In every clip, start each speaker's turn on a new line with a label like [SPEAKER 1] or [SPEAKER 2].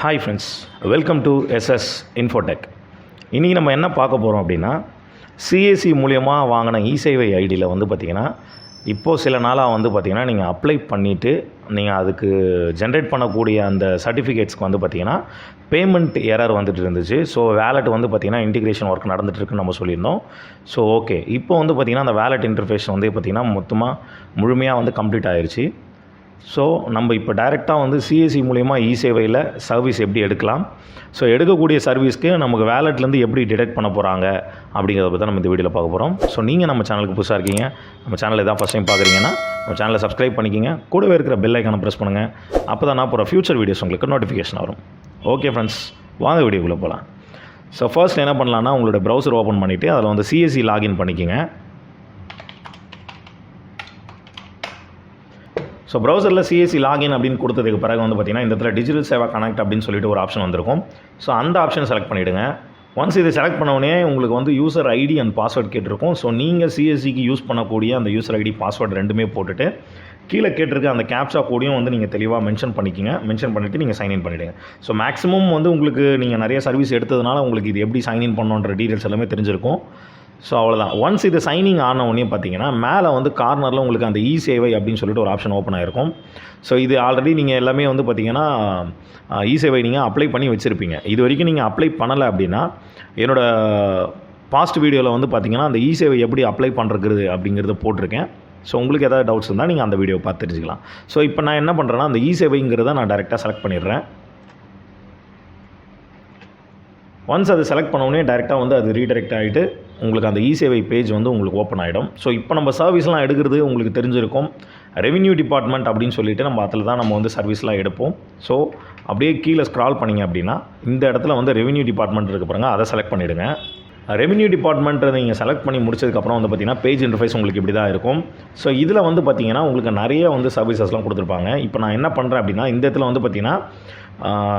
[SPEAKER 1] Hi friends, welcome to SS Infotech. இன்றைக்கி நம்ம என்ன பார்க்க போகிறோம் அப்படின்னா சிஎஸ்சி மூலியமாக வாங்கின இ-சேவை ஐடியில் வந்து பார்த்திங்கன்னா இப்போது சில நாளாக வந்து பார்த்திங்கன்னா நீங்கள் அப்ளை பண்ணிவிட்டு நீங்கள் அதுக்கு ஜென்ரேட் பண்ணக்கூடிய அந்த சர்டிஃபிகேட்ஸ்க்கு வந்து பார்த்திங்கன்னா பேமெண்ட் எரர் வந்துட்டு இருந்துச்சு. ஸோ வேலெட் வந்து பார்த்திங்கன்னா இன்டிகிரேஷன் ஒர்க் நடந்துகிட்ருக்குன்னு நம்ம சொல்லியிருந்தோம். ஸோ ஓகே, இப்போ வந்து பார்த்திங்கன்னா அந்த வேலெட் இன்டர்ஃபேஸ் வந்து பார்த்திங்கன்னா முழுமையாக வந்து கம்ப்ளீட் ஆகிருச்சு. ஸோ நம்ம இப்போ டைரெக்டாக வந்து சிஎஸ்சி மூலிமா இ-சேவையில் சர்வீஸ் எப்படி எடுக்கலாம், ஸோ எடுக்கக்கூடிய சர்வீஸ்க்கு நமக்கு வேலெட்லேருந்து எப்படி டிடெக்ட் பண்ண போகிறாங்க அப்படிங்கிறத பற்றி நம்ம இந்த வீடியோவில் பார்க்க போகிறோம். ஸோ நீங்கள் நம்ம சேனலுக்கு புதுசாக இருக்கீங்க, நம்ம சேனலை தான் ஃபஸ்ட் டைம் பார்க்குறீங்கன்னா நம்ம சேனலை சப்ஸ்கிரைப் பண்ணிக்கிங்க, கூடவே இருக்கிற பெல் ஐக்கானை ப்ரெஸ் பண்ணுங்கள். அப்போ தான் நான் போகிற ஃபியூச்சர் வீடியோஸ் உங்களுக்கு நோட்டிஃபிகேஷன் வரும். ஓகே ஃப்ரெண்ட்ஸ், வாங்க வீடியோக்குள்ளே போகலாம். ஸோ ஃபர்ஸ்ட் என்ன பண்ணலான்னா உங்களோட ப்ரௌசர் ஓப்பன் பண்ணிவிட்டு அதில் வந்து சிஎஸ்சி லாகின் பண்ணிக்கோங்க. ஸோ ப்ரௌசரில் சிஎஸ்சி லாகின் அப்படின்னு கொடுத்ததுக்கு பிறகு வந்து பார்த்திங்கன்னா இந்த இடத்துல டிஜிட்டல் சேவா கனெக்ட் அப்படின்னு சொல்லிட்டு ஒரு ஆப்ஷன் வந்திருக்கும். ஸோ அந்த ஆப்ஷன் செலக்ட் பண்ணிவிடுங்க. ஒன்ஸ் இது செலக்ட் பண்ணவுடனே உங்களுக்கு வந்து யூசர் ஐடி அண்ட் பாஸ்வேர்ட் கேட்டிருக்கும். ஸோ நீங்கள் சிஎஸ்சிக்கு யூஸ் பண்ணக்கூடிய அந்த யூசர் ஐடி பாஸ்வேர்டு ரெண்டுமே போட்டுட்டு கீழே கேட்டிருக்க அந்த கேப்சா கோடையும் வந்து நீங்கள் தெளிவாக மென்ஷன் பண்ணிக்கிங்க. மென்ஷன் பண்ணிவிட்டு நீங்கள் சைன்இன் பண்ணிவிடுங்க. ஸோ மேக்ஸிமம் வந்து உங்களுக்கு நீங்கள் நிறைய சர்வீஸ் எடுத்ததுனால உங்களுக்கு இது எப்படி சைன்இன் பண்ணணுன்ற டீட்டெயில்ஸ் எல்லாமே தெரிஞ்சிருக்கும். ஸோ அவ்வளோதான். ஒன்ஸ் இது சைனிங் ஆன உடனே பார்த்தீங்கன்னா மேலே வந்து கார்னரில் உங்களுக்கு அந்த இ-சேவை அப்படின்னு சொல்லிட்டு ஒரு ஆப்ஷன் ஓப்பன் ஆகிருக்கும். ஸோ இது ஆல்ரெடி நீங்கள் எல்லாமே வந்து பார்த்திங்கன்னா இ-சேவை நீங்கள் அப்ளை பண்ணி வச்சுருப்பீங்க. இது வரைக்கும் நீங்கள் அப்ளை பண்ணலை அப்படின்னா என்னோடய பாஸ்ட் வீடியோவில் வந்து பார்த்திங்கன்னா அந்த இ-சேவை எப்படி அப்ளை பண்ணுறது அப்படிங்கிறத போட்டிருக்கேன். ஸோ உங்களுக்கு ஏதாவது டவுட்ஸ் இருந்தால் நீங்கள் அந்த வீடியோவை பார்த்து தெரிஞ்சுக்கலாம். ஸோ இப்போ நான் என்ன பண்ணுறேன்னா அந்த இ-சேவைங்கிறத நான் டேரெக்டாக செலக்ட் பண்ணிடுறேன். ஒன்ஸ் அது செலக்ட் பண்ணோடனே டேரெக்டாக வந்து அது ரீடைரெக்ட் ஆகிட்டு உங்களுக்கு அந்த இ-சேவை பேஜ் வந்து உங்களுக்கு ஓப்பன் ஆகிடும். ஸோ இப்போ நம்ம சர்வீஸ்லாம் எடுக்கிறது உங்களுக்கு தெரிஞ்சிருக்கும். ரெவென்யூ டிபார்ட்மெண்ட் அப்படின்னு சொல்லிட்டு நம்ம அதில் தான் நம்ம வந்து சர்வீஸ்லாம் எடுப்போம். ஸோ அப்படியே கீழே ஸ்க்ரால் பண்ணிங்க அப்படின்னா இந்த இடத்துல வந்து ரெவென்யூ டிபார்ட்மெண்ட் இருக்க பாருங்க, அதை செலக்ட் பண்ணிவிடுங்க. ரெவென்யூ டிபார்ட்மெண்ட்டை நீங்கள் செலக்ட் பண்ணி முடிச்சதுக்கப்புறம் வந்து பார்த்திங்கன்னா பேஜ் இன்டர்ஃபேஸ் உங்களுக்கு இப்படி தான் இருக்கும். ஸோ இதில் வந்து பார்த்திங்கன்னா உங்களுக்கு நிறைய வந்து சர்வீசஸ்லாம் கொடுத்துருப்பாங்க. இப்போ நான் என்ன பண்ணுறேன் அப்படின்னா இந்த இடத்துல வந்து பார்த்திங்கன்னா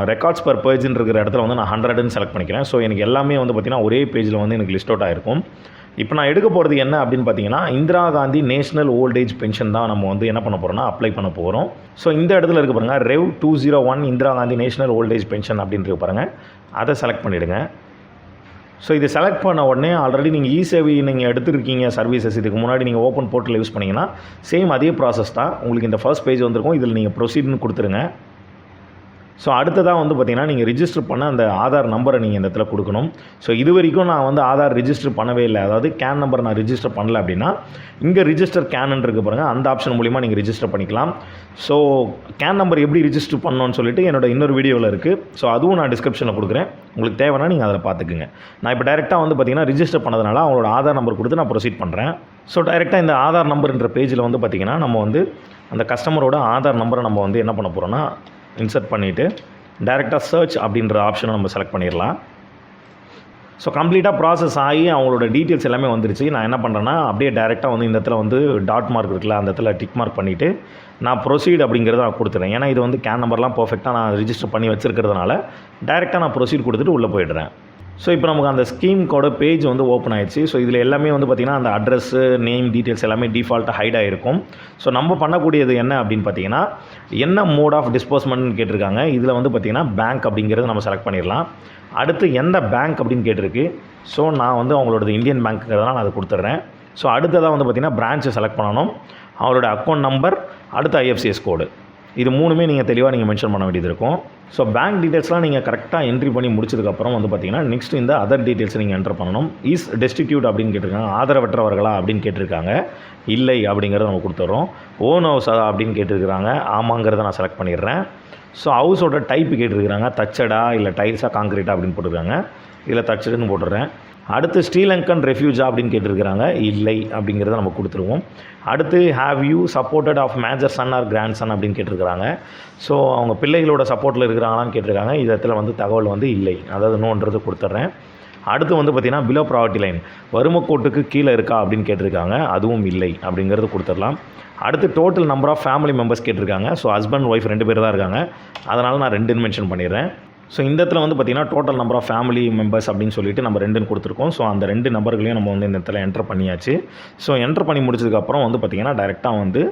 [SPEAKER 1] ரெக்கார்ட்ஸ் பர் பேஜ்ன்னு இருக்கிற இடத்துல வந்து நான் 100ன்னு செலக்ட் பண்ணிக்கிறேன். ஸோ எனக்கு எல்லாமே வந்து பார்த்திங்கன்னா ஒரே பேஜில் வந்து எனக்கு லிஸ்ட் அவுட் ஆகிருக்கும். இப்போ நான் எடுக்க போகிறது என்ன அப்படின்னு பார்த்தீங்கன்னா Indira Gandhi national old age pension தான் நம்ம வந்து என்ன பண்ண போகிறோம்னா அப்ளை பண்ண போகிறோம். ஸோ இந்த இடத்துல இருக்க பாருங்கள் ரெவ் 201 Indira Gandhi national old age pension அப்படின்ட்டு பாருங்கள், அதை செலக்ட் பண்ணிவிடுங்க. ஸோ இது செலக்ட் பண்ண உடனே ஆல்ரெடி நீங்கள் இ-சேவை நீங்கள் எடுத்துருக்கீங்க சர்வீசஸ், இதுக்கு முன்னாடி நீங்கள் ஓப்பன் போர்ட்டல் யூஸ் பண்ணிங்கன்னா சேம் அதே ப்ராசஸ் தான். உங்களுக்கு இந்த ஃபர்ஸ்ட் பேஜ் வந்திருக்கும், இதில் நீங்கள் ப்ரொசீட்னு கொடுத்துருங்க. ஸோ அடுத்ததாக வந்து பார்த்திங்கன்னா நீங்கள் ரிஜிஸ்டர் பண்ண அந்த ஆதார் நம்பரை நீங்கள் இந்த இடத்துல கொடுக்கணும். ஸோ இது வரைக்கும் நான் வந்து ஆதார் ரிஜிஸ்டர் பண்ணவே இல்லை, அதாவது கேன் நம்பர் நான் ரிஜிஸ்டர் பண்ணல அப்படின்னா இங்கே ரிஜிஸ்டர் கேன்னு இருக்கு பாருங்கள், அந்த ஆப்ஷன் மூலிமா நீங்கள் ரிஜிஸ்டர் பண்ணிக்கலாம். ஸோ கேன் நம்பர் எப்படி ரிஜிஸ்டர் பண்ணணும்னு சொல்லிட்டு என்னோட இன்னொரு வீடியோவில் இருக்குது. ஸோ அதுவும் நான் டிஸ்கிரிப்ஷனில் கொடுக்குறேன், உங்களுக்கு தேவைன்னா நீங்கள் அதில் பார்த்துக்குங்க. நான் இப்போ டைரெக்டாக வந்து பார்த்திங்கன்னா ரிஜிஸ்டர் பண்ணதுனால அவங்களோட ஆதார் நம்பர் கொடுத்து நான் ப்ரொசீட் பண்ணுறேன். ஸோ டைரெக்டாக இந்த ஆதார் நம்பர்ன்ற பேஜில் வந்து பார்த்திங்கன்னா நம்ம வந்து அந்த கஸ்டமரோட ஆதார் நம்பரை நம்ம வந்து என்ன பண்ண போகிறோன்னா இன்சர்ட் பண்ணிவிட்டு டைரெக்டாக சர்ச் அப்படின்ற ஆப்ஷனை நம்ம செலக்ட் பண்ணிடலாம். ஸோ கம்ப்ளீட்டாக ப்ராசஸ் ஆகி அவங்களோட டீட்டெயில்ஸ் எல்லாமே வந்துருச்சு. நான் என்ன பண்ணுறேன்னா அப்படியே டேரெக்டாக வந்து இந்த இடத்துல வந்து டாட் மார்க் இருக்குல்ல, அந்த இடத்துல டிக் மார்க் பண்ணிவிட்டு நான் ப்ரொசீட் அப்படிங்கிறத நான் கொடுத்துறேன். ஏன்னா இது வந்து கேன் நம்பர்லாம் பர்ஃபெக்டாக நான் ரிஜிஸ்டர் பண்ணி வச்சுருக்கிறதுனால டேரெக்டாக நான் ப்ரொசீட் கொடுத்துட்டு உள்ளே போயிடுறேன். ஸோ இப்போ நமக்கு அந்த ஸ்கீம்கோட பேஜ் வந்து ஓப்பன் ஆயிடுச்சு. ஸோ இதில் எல்லாமே வந்து பார்த்திங்கன்னா அந்த அட்ரஸ்ஸு நேம் டீட்டெயில்ஸ் எல்லாமே டிஃபால்ட்டாக ஹைட் ஆகிருக்கும். ஸோ நம்ம பண்ணக்கூடியது என்ன அப்படின்னு பார்த்தீங்கன்னா என்ன மோட் ஆஃப் டிஸ்போஸ்மெண்ட்னு கேட்டிருக்காங்க. இதில் வந்து பார்த்திங்கன்னா பேங்க் அப்படிங்கிறது நம்ம செலக்ட் பண்ணிடலாம். அடுத்து எந்த பேங்க் அப்படின்னு கேட்டிருக்கு. ஸோ நான் வந்து அவங்களோட இந்தியன் பேங்க்குங்கிறதுனால நான் அதை கொடுத்துட்றேன். ஸோ அடுத்ததாக வந்து பார்த்திங்கன்னா பிரான்ச்சை செலக்ட் பண்ணணும், அவரோட அக்கௌண்ட் நம்பர், அடுத்து ஐஎஃப்சிஎஸ் கோடு, இது மூணுமே நீங்கள் தெளிவாக நீங்கள் மென்ஷன் பண்ண வேண்டியது இருக்கும். ஸோ பேங்க் டீட்டெயில்ஸ்லாம் நீங்கள் கரெக்டாக என்ட்ரி பண்ணி முடிச்சதுக்கப்புறம் வந்து பார்த்திங்கன்னா நெக்ஸ்ட் இந்த அதர் டீட்டெயில்ஸ் நீங்கள் என்டர் பண்ணணும். இஸ் டெஸ்டிடியூட் அப்படின்னு கேட்டிருக்காங்க, ஆதரவற்றவர்களா அப்படின்னு கேட்டிருக்காங்க, இல்லை அப்படிங்கிறத நம்ம கொடுத்துட்றோம். ஓன் ஹவுஸா அப்படின்னு கேட்டிருக்கிறாங்க, ஆமாங்கிறத நான் செலக்ட் பண்ணிடுறேன். ஸோ ஹவுஸோட டைப்பு கேட்டிருக்கிறாங்க, தச்சடா இல்லை டைல்ஸாக காங்கிரீட்டா அப்படின்னு போட்டிருக்காங்க, இதில் தச்சடுன்னு போட்டுடுறேன். அடுத்து ஸ்ரீலங்கன் ரெஃப்யூஜா அப்படின்னு கேட்டிருக்கிறாங்க, இல்லை அப்படிங்கிறத நம்ம கொடுத்துருவோம். அடுத்து have you supported of major son or grandson அப்படின்னு கேட்டிருக்கிறாங்க. ஸோ அவங்க பிள்ளைகளோட சப்போர்ட்டில் இருக்கிறாங்களான்னு கேட்டிருக்காங்க, இதில் வந்து தகவல் வந்து இல்லை, அதாவது நோன்றது கொடுத்துட்றேன். அடுத்து வந்து பார்த்திங்கன்னா பிலோ ப்ராவர்ட்டி லைன் வறுமைக்கோட்டுக்கு கீழே இருக்கா அப்படின்னு கேட்டிருக்காங்க, அதுவும் இல்லை அப்படிங்கிறது கொடுத்துடலாம். அடுத்து total number of family members கேட்டிருக்காங்க. ஸோ ஹஸ்பண்ட் ஒய்ஃப் 2 பேர் தான் இருக்காங்க, அதனால் நான் 2ன்னு மென்ஷன் பண்ணிடுறேன். ஸோ இந்த இடத்துல வந்து பார்த்திங்கன்னா total number of family members அப்படின்னு சொல்லிட்டு நம்ம 2ன்னு கொடுத்துருக்கோம். ஸோ அந்த 2 நம்பர்களையும் நம்ம வந்து இந்த இடத்துல என்டர் பண்ணியாச்சு. ஸோ என்டர் பண்ணி முடிச்சதுக்கப்புறம் வந்து பார்த்திங்கன்னா டேரெக்டாக வந்து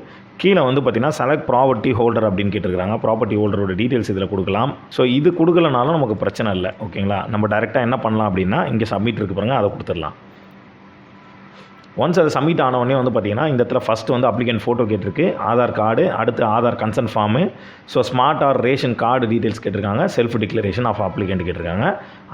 [SPEAKER 1] கீழே வந்து பார்த்திங்கன்னா செலக்ட் ப்ராப்பர்ட்டி ஹோல்டர் அப்படின்னு கேட்டிருக்காங்க. ப்ராப்பர்ட்டி ஹோல்டரோட டீட்டெயில்ஸ் இதில் கொடுக்கலாம். ஸோ இது கொடுக்கலனாலும் நமக்கு பிரச்சனை இல்லை. ஓகேங்களா, நம்ம டேரெக்டாக என்ன பண்ணலாம் அப்படின்னா இங்கே சப்மிட் இருக்கு பாருங்கள், அதை கொடுத்துடலாம். ஒன்ஸ் அது சப்மிட் ஆனவொடனே வந்து பார்த்திங்கன்னா இந்த இடத்துல ஃபஸ்ட்டு வந்து அப்ளிகன்ட் ஃபோட்டோ கேட்டிருக்கு, ஆதார் கார்டு, அடுத்து Aadhaar concern form, so smart or ration card details கேட்டிருக்காங்க, செல்ஃப் டிக்ளரேஷன் ஆஃப் அப்ளிகண்ட் கேட்டிருக்காங்க,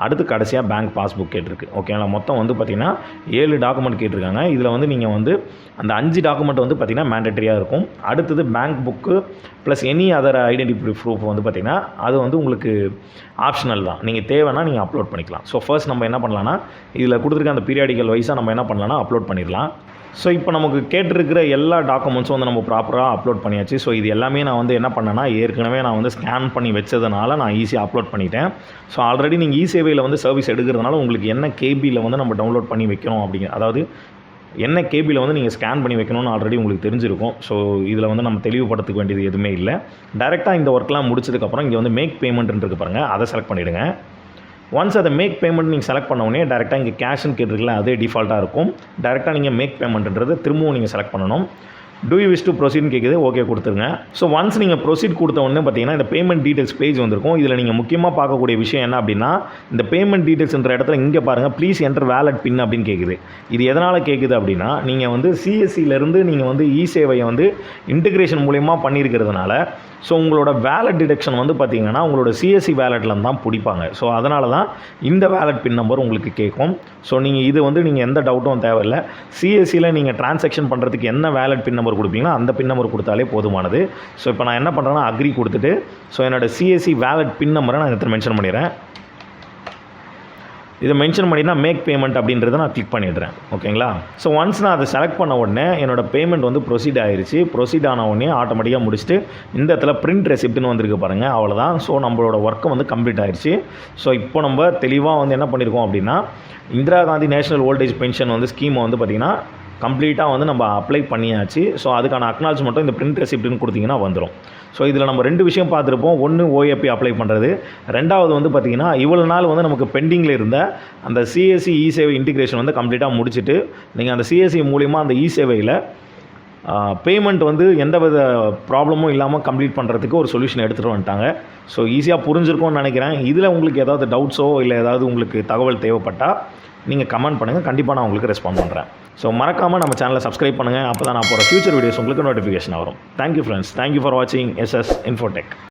[SPEAKER 1] அடுத்து கடைசியாக பேங்க் பாஸ்புக் கேட்டிருக்கு. ஓகேங்களா, மொத்தம் வந்து பார்த்திங்கன்னா 7 டாக்குமெண்ட் கேட்டிருக்காங்க. இதில் வந்து நீங்கள் வந்து அந்த 5 டாக்குமெண்ட் வந்து பார்த்திங்கன்னா மேண்டட்டரியாக இருக்கும். அடுத்தது bank book plus any other identity proof வந்து பார்த்திங்கன்னா அது வந்து உங்களுக்கு ஆப்ஷனல் தான். நீங்கள் தேவைன்னா நீங்கள் அப்லோட் பண்ணிக்கலாம். ஸோ ஃபர்ஸ்ட் நம்ம என்ன பண்ணலான்னா இதில் கொடுத்துருக்க அந்த பீரியாடிக்கல் வைஸாக நம்ம என்ன பண்ணலான்னா அப்லோட் பண்ணிடலாம். ஸோ இப்போ நமக்கு கேட்டிருக்கிற எல்லா டாக்குமெண்ட்ஸும் வந்து நம்ம ப்ராப்பராக அப்லோட் பண்ணியாச்சு. ஸோ இது எல்லாமே நான் வந்து என்ன பண்ணேன்னா ஏற்கனவே நான் வந்து ஸ்கேன் பண்ணி வச்சதுனால நான் ஈஸியாக அப்லோட் பண்ணிட்டேன். ஸோ ஆல்ரெடி நீங்கள் இ-சேவையில் வந்து சர்வீஸ் எடுக்கிறதுனால உங்களுக்கு என்ன கேபியில் வந்து நம்ம டவுன்லோட் பண்ணி வைக்கணும் அப்படிங்கிற, அதாவது என்ன கேபியில் வந்து நீங்கள் ஸ்கேன் பண்ணி வைக்கணும்னு ஆல்ரெடி உங்களுக்கு தெரிஞ்சிருக்கும். ஸோ இதில் வந்து நம்ம தெளிவுபடுத்திக்க வேண்டியது எதுவுமே இல்லை. டேரெக்டாக இந்த ஒர்க்லாம் முடிச்சதுக்கப்புறம் இங்கே வந்து மேக் பேமெண்ட்ன்றது பாருங்கள், அதை செலக்ட் பண்ணிவிடுங்க. ஒன்ஸ் அதை மேக் பேமெண்ட் நீங்கள் செலக்ட் பண்ண உடனே டேரெக்டாக இங்கே கேஷ்னு கேட்டிருக்கல அதே டிஃபால்ட்டாக இருக்கும். டேரெக்டாக நீங்கள் மேக் பேமெண்ட்ன்றது திரும்பவும் நீங்கள் செலக்ட் பண்ணணும். டூ யூ விஷ் டு ப்ரொசீட்னு கேட்குது, ஓகே கொடுத்துருங்க. ஸோ ஒன்ஸ் நீங்கள் ப்ரொசீட் கொடுத்த உடனே பார்த்தீங்கன்னா இந்த பேமெண்ட் டீட்டெயில்ஸ் பேஜ் வந்திருக்கும். இதில் நீங்கள் முக்கியமாக பார்க்கக்கூடிய விஷயம் என்ன அப்படின்னா இந்த பேமெண்ட் டீட்டெயில்ஸ்ன்ற இடத்துல இங்கே பாருங்கள் ப்ளீஸ் என்டர் வேலட் பின் அப்படின்னு கேட்குது. இது எதனால் கேட்குது அப்படின்னா நீங்கள் வந்து சிஎஸ்சிலேருந்து நீங்கள் வந்து இ-சேவையை வந்து இன்டிகிரேஷன் மூலிமா பண்ணியிருக்கிறதுனால ஸோ உங்களோட வேலட் டிடெக்ஷன் வந்து பார்த்திங்கன்னா உங்களோட சிஎஸ்சி வேலட்டில் தான் பிடிப்பாங்க. ஸோ அதனால தான் இந்த வேலட் பின் நம்பர் உங்களுக்கு கேட்கும். ஸோ நீங்கள் இது வந்து நீங்கள் எந்த டவுட்டும் தேவையில்லை. சிஎஸ்சியில் நீங்கள் ட்ரான்சாக்ஷன் பண்ணுறதுக்கு என்ன வேலட் பின் நம்பர் கொடுப்பீங்களோ அந்த பின் நம்பர் கொடுத்தாலே போதுமானது. ஸோ இப்போ நான் என்ன பண்ணுறேன்னா அக்ரி கொடுத்துட்டு ஸோ என்னோடய சிஎஸ்சி வேலட் பின் நம்பரை நான் இதில் மென்ஷன் பண்ணிடுறேன். இதை மென்ஷன் பண்ணினா மேக் பேமெண்ட் அப்படின்றத நான் கிளிக் பண்ணிடுறேன். ஓகேங்களா, ஸோ ஒன்ஸ் நான் அதை செலக்ட் பண்ண உடனே என்னோடய பேமெண்ட் வந்து ப்ரொசீட் ஆகிருச்சு. ப்ரொசீட் ஆன உடனே ஆட்டோமேட்டிக்காக முடிச்சுட்டு இந்த இடத்துல பிரிண்ட் ரெசிப்ட்னு வந்திருக்கு பாருங்கள், அவ்வளோதான். ஸோ நம்மளோட ஒர்க்கை வந்து கம்ப்ளீட் ஆகிருச்சு. ஸோ இப்போ நம்ம தெளிவாக வந்து என்ன பண்ணியிருக்கோம் அப்படின்னா Indira Gandhi national old age pension வந்து ஸ்கீமை வந்து பார்த்திங்கன்னா கம்ப்ளீட்டாக வந்து நம்ம அப்ளை பண்ணியாச்சு. ஸோ அதுக்கான அக்னாலஜ்மெண்ட்டும் இந்த பிரிண்ட் ரெசிப்ட்னு கொடுத்திங்கன்னா வந்துடும். ஸோ இதில் நம்ம 2 விஷயம் பார்த்துருப்போம். ஒன்று ஓஏபி அப்ளை பண்ணுறது, ரெண்டாவது வந்து பார்த்திங்கன்னா இவ்வளோ நாள் வந்து நமக்கு பெண்டிங்கில் இருந்த அந்த சிஎஸ்சி இ-சேவை இன்டிகிரேஷன் வந்து கம்ப்ளீட்டாக முடிச்சுட்டு நீங்கள் அந்த சிஎஸ்சி மூலிமா அந்த இ-சேவையில் பேமெண்ட் வந்து எந்த வித ப்ராப்ளமும் இல்லாமல் கம்ப்ளீட் பண்ணுறதுக்கு ஒரு சொல்யூஷன் எடுத்துகிட்டு வந்துட்டாங்க. ஸோ ஈஸியாக புரிஞ்சிருக்கும்னு நினைக்கிறேன். இதில் உங்களுக்கு ஏதாவது டவுட்ஸோ இல்லை ஏதாவது உங்களுக்கு தகவல் தேவைப்பட்டால் நீங்கள் கமெண்ட் பண்ணுங்கள், கண்டிப்பாக நான் உங்களுக்கு ரெஸ்பாண்ட் பண்ணுறேன். ஸோ மறக்காமல் நம்ம சேனலை சப்ஸ்கிரைப் பண்ணுங்கள், அப்போ தான் நான் போகிற ஃபியூச்சர் வீடியோஸ் உங்களுக்கு நோட்டிஃபிகேஷன் வரும். தேங்க்யூ ஃப்ரெண்ட்ஸ், தேங்க்யூ ஃபார் வாட்சிங் SS Infotech.